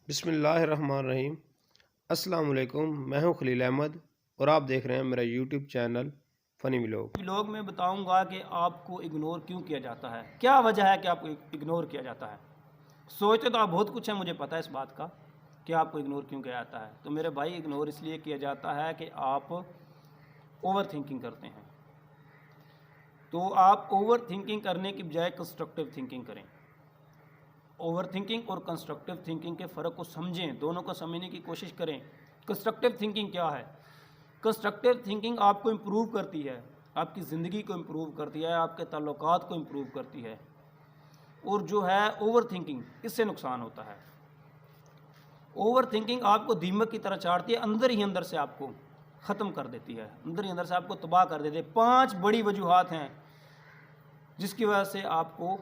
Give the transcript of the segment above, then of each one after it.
बिस्मिल्लाहिर्रहमानिर्रहीम। अस्सलाम वालेकुम। मैं हूं खलील अहमद और आप देख रहे हैं मेरा YouTube channel funny vlog. Vlog में बताऊंगा कि आपको इग्नोर क्यों किया जाता है, क्या वजह है कि आपको इग्नोर किया जाता है। सोचते तो आप बहुत कुछ है, मुझे पता है इस बात का कि आपको इग्नोर क्यों किया जाता है। तो मेरे भाई, इग्नोर इसलिए किया जाता है कि आप ओवर थिंकिंग करते हैं। तो आप ओवर थिंकिंग करने की बजाय कंस्ट्रक्टिव थिंकिंग करें। ओवर थिंकिंग और कंस्ट्रक्टिव थिंकिंग के फ़र्क को समझें, दोनों को समझने की कोशिश करें। कंस्ट्रक्टिव थिंकिंग क्या है? कंस्ट्रक्टिव थिंकिंग आपको इम्प्रूव करती है, आपकी ज़िंदगी को इम्प्रूव करती है, आपके ताल्लुकात को इम्प्रूव करती है। और जो है ओवर थिंकिंग, इससे नुकसान होता है। ओवर थिंकिंग आपको दीमक की तरह चाटती है, अंदर ही अंदर से आपको ख़त्म कर देती है, अंदर ही अंदर से आपको तबाह कर देती है। 5 बड़ी वजूहात हैं जिसकी वजह से आपको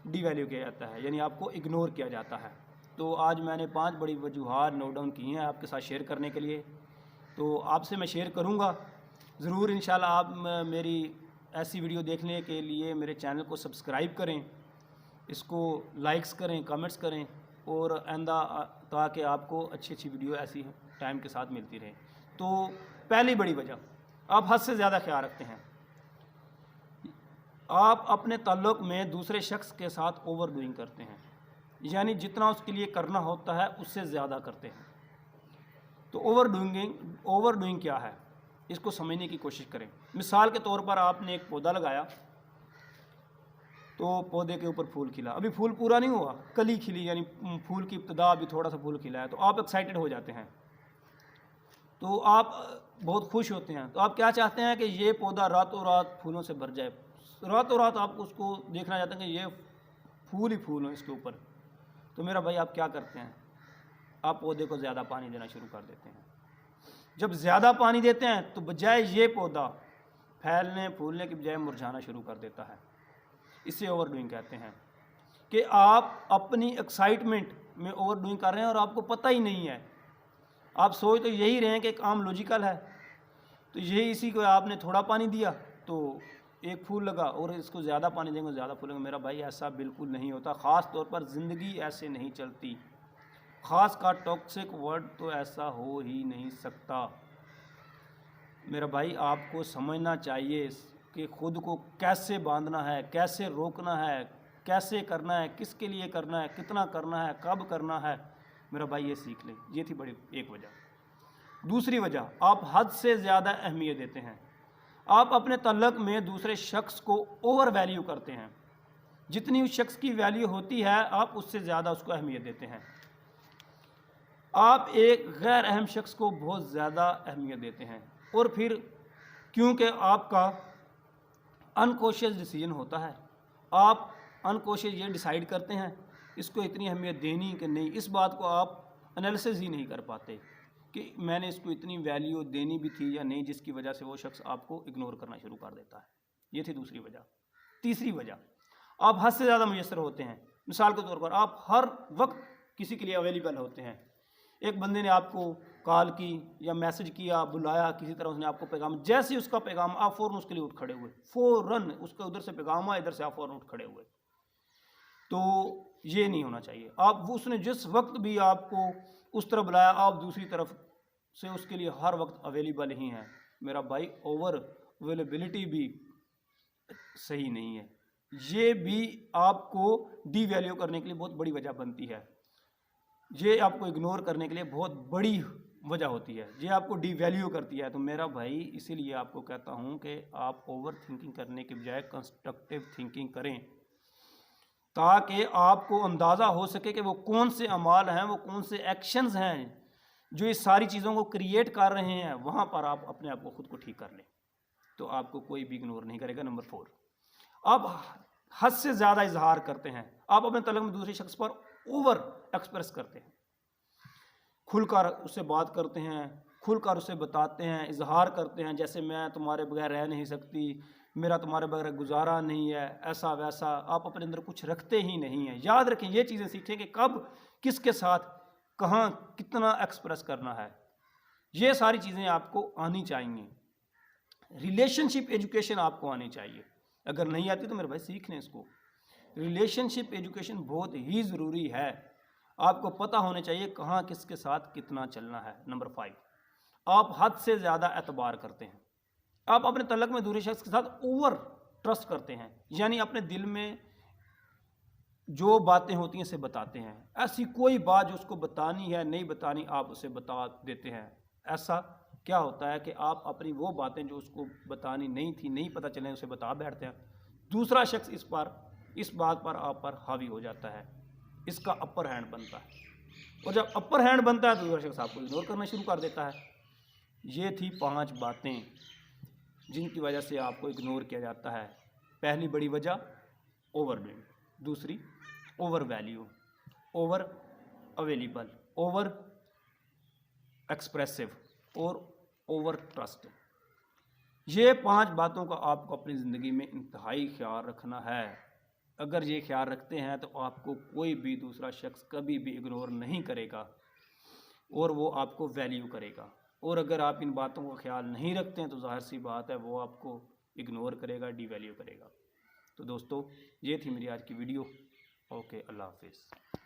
डीवैल्यू किया जाता है, यानी आपको इग्नोर किया जाता है। तो आज मैंने 5 बड़ी वजूहात नोट डाउन की हैं आपके साथ शेयर करने के लिए। तो आपसे मैं शेयर करूंगा ज़रूर, इंशाल्लाह। आप मेरी ऐसी वीडियो देखने के लिए मेरे चैनल को सब्सक्राइब करें, इसको लाइक्स करें, कमेंट्स करें, और आइंदा ताकि आपको अच्छी अच्छी वीडियो ऐसी टाइम के साथ मिलती रहे। तो पहली बड़ी वजह, आप हद से ज़्यादा ख्याल रखते हैं। आप अपने ताल्लुक़ में दूसरे शख्स के साथ ओवर डूइंग करते हैं, यानी जितना उसके लिए करना होता है उससे ज़्यादा करते हैं। तो ओवर डूइंग क्या है, इसको समझने की कोशिश करें। मिसाल के तौर पर आपने एक पौधा लगाया, तो पौधे के ऊपर फूल खिला, अभी फूल पूरा नहीं हुआ, कली खिली, यानी फूल की इब्तिदा, अभी थोड़ा सा फूल खिला है। तो आप एक्साइटेड हो जाते हैं, तो आप बहुत खुश होते हैं। तो आप क्या चाहते हैं कि ये पौधा रातों रात फूलों से भर जाए, रातों रात आप उसको देखना चाहते हैं कि ये फूल ही फूल हो इसके ऊपर। तो मेरा भाई, आप क्या करते हैं? आप पौधे को ज़्यादा पानी देना शुरू कर देते हैं। जब ज़्यादा पानी देते हैं तो बजाय ये पौधा फैलने फूलने की बजाय मुरझाना शुरू कर देता है। इसे ओवर डूइंग कहते हैं कि आप अपनी एक्साइटमेंट में ओवर डूइंग कर रहे हैं और आपको पता ही नहीं है। आप सोच तो यही रहे हैं कि काम लॉजिकल है, तो यही इसी को आपने थोड़ा पानी दिया तो एक फूल लगा, और इसको ज़्यादा पानी देंगे ज़्यादा फूल लगेंगे। मेरा भाई, ऐसा बिल्कुल नहीं होता। ख़ास तौर पर ज़िंदगी ऐसे नहीं चलती। ख़ास का टॉक्सिक वर्ड तो ऐसा हो ही नहीं सकता। मेरा भाई, आपको समझना चाहिए कि ख़ुद को कैसे बांधना है, कैसे रोकना है, कैसे करना है, किसके लिए करना है, कितना करना है, कब करना है। मेरा भाई, ये सीख लें। ये थी बड़ी एक वजह। दूसरी वजह, आप हद से ज़्यादा अहमियत देते हैं। आप अपने तल्लक में दूसरे शख्स को ओवर वैल्यू करते हैं। जितनी उस शख्स की वैल्यू होती है, आप उससे ज़्यादा उसको अहमियत देते हैं। आप एक गैर अहम शख्स को बहुत ज़्यादा अहमियत देते हैं, और फिर क्योंकि आपका अनकॉन्शियस डिसीजन होता है, आप अनकॉन्शियस ये डिसाइड करते हैं इसको इतनी अहमियत देनी कि नहीं। इस बात को आप एनालिसिस ही नहीं कर पाते कि मैंने इसको इतनी वैल्यू देनी भी थी या नहीं, जिसकी वजह से वो शख्स आपको इग्नोर करना शुरू कर देता है। ये थी दूसरी वजह। तीसरी वजह, आप हद से ज़्यादा मुयस्सर होते हैं। मिसाल के तौर पर, आप हर वक्त किसी के लिए अवेलेबल होते हैं। एक बंदे ने आपको कॉल की या मैसेज किया, बुलाया, किसी तरह उसने आपको पैगाम, जैसे ही उसका पैगाम, आप फ़ौरन उसके लिए उठ खड़े हुए, फ़ौरन उसका उधर से पैगाम आया, इधर से आप फ़ौरन उठ खड़े हुए। तो ये नहीं होना चाहिए। आप उसने जिस वक्त भी आपको उस तरफ बुलाया, आप दूसरी तरफ से उसके लिए हर वक्त अवेलेबल ही हैं। मेरा भाई, ओवर अवेलेबिलिटी भी सही नहीं है। ये भी आपको डी वैल्यू करने के लिए बहुत बड़ी वजह बनती है। ये आपको इग्नोर करने के लिए बहुत बड़ी वजह होती है, ये आपको डी वैल्यू करती है। तो मेरा भाई, इसीलिए आपको कहता हूँ कि आप ओवर थिंकिंग करने के बजाय कंस्ट्रक्टिव थिंकिंग करें, ताकि आपको अंदाज़ा हो सके कि वो कौन से अमाल हैं, वो कौन से एक्शंस हैं जो इस सारी चीज़ों को क्रिएट कर रहे हैं। वहाँ पर आप अपने आप को खुद को ठीक कर लें, तो आपको कोई भी इग्नोर नहीं करेगा। नंबर 4, आप हद से ज़्यादा इजहार करते हैं। आप अपने तलब में दूसरे शख्स पर ओवर एक्सप्रेस करते हैं, खुलकर उससे बात करते हैं, खुलकर उसे बताते हैं, इजहार करते हैं, जैसे मैं तुम्हारे बगैर रह नहीं सकती, मेरा तुम्हारे बगैर गुजारा नहीं है, ऐसा वैसा। आप अपने अंदर कुछ रखते ही नहीं हैं। याद रखें, ये चीज़ें सीखें कि कब किसके साथ कहाँ कितना एक्सप्रेस करना है। ये सारी चीज़ें आपको आनी चाहिए। रिलेशनशिप एजुकेशन आपको आनी चाहिए। अगर नहीं आती तो मेरे भाई सीख लें इसको। रिलेशनशिप एजुकेशन बहुत ही ज़रूरी है। आपको पता होने चाहिए कहाँ किसके साथ कितना चलना है। नंबर 5, आप हद से ज़्यादा एतबार करते हैं। आप अपने तल्लक में दूसरे शख्स के साथ ओवर ट्रस्ट करते हैं, यानी अपने दिल में जो बातें होती हैं उसे बताते हैं। ऐसी कोई बात जो उसको बतानी है नहीं बतानी आप उसे बता देते हैं। ऐसा क्या होता है कि आप अपनी वो बातें जो उसको बतानी नहीं थी, नहीं पता चले, उसे बता बैठते हैं। दूसरा शख्स इस बात पर आप पर हावी हो जाता है, इसका अपर हैंड बनता है, और जब अपर हैंड बनता है तो दूसरा शख्स आपको इग्नोर करना शुरू कर देता है। ये थी 5 बातें जिनकी वजह से आपको इग्नोर किया जाता है। पहली बड़ी वजह ओवरडूइंग, दूसरी over value, over available, over expressive और ओवर ट्रस्ट। ये 5 बातों का आपको अपनी ज़िंदगी में इंतहाई ख्याल रखना है। अगर ये ख्याल रखते हैं तो आपको कोई भी दूसरा शख्स कभी भी इग्नोर नहीं करेगा और वो आपको वैल्यू करेगा। और अगर आप इन बातों का ख्याल नहीं रखते हैं तो ज़ाहिर सी बात है वो आपको इग्नोर करेगा, डिवैल्यू करेगा। तो दोस्तों, ये थी मेरी आज की वीडियो। ओके, अल्लाह हाफिज़।